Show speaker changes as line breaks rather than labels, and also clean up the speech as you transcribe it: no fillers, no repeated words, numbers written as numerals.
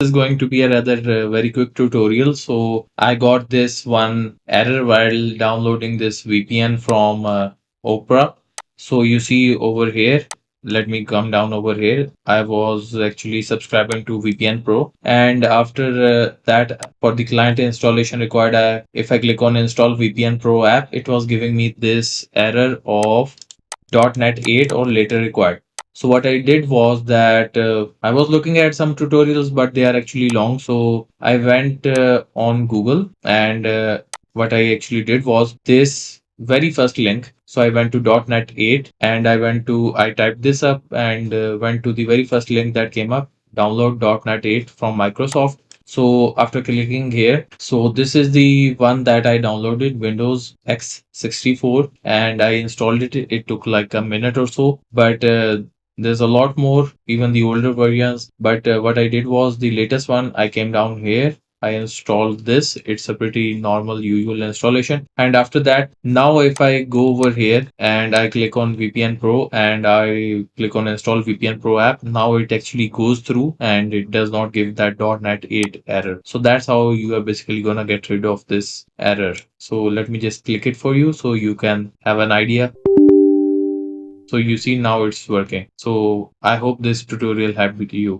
is going to be a rather very quick tutorial. So I got this one error while downloading this VPN from Opera. So you see over here, let me come down over here. I was actually subscribing to VPN Pro, and after that, for the client installation required, if I click on install VPN Pro app, it was giving me this error of .NET 8 or later required. So what I did was that I was looking at some tutorials, but they are actually long. So I went on Google, and what I actually did was this very first link. So I went to .NET 8, and I typed this up and went to the very first link that came up, download .NET 8 from Microsoft. So after clicking here, so this is the one that I downloaded, Windows X64, and I installed it. It took like a minute or so, but there's a lot more, even the older versions. But what I did was the latest one. I came down here. I installed this. It's a pretty normal, usual installation. And after that, now if I go over here and I click on VPN Pro and I click on install VPN Pro app, now it actually goes through and it does not give that .NET 8 error. So that's how you are basically gonna get rid of this error. So let me just click it for you so you can have an idea. So you see now it's working. So I hope this tutorial helped with you.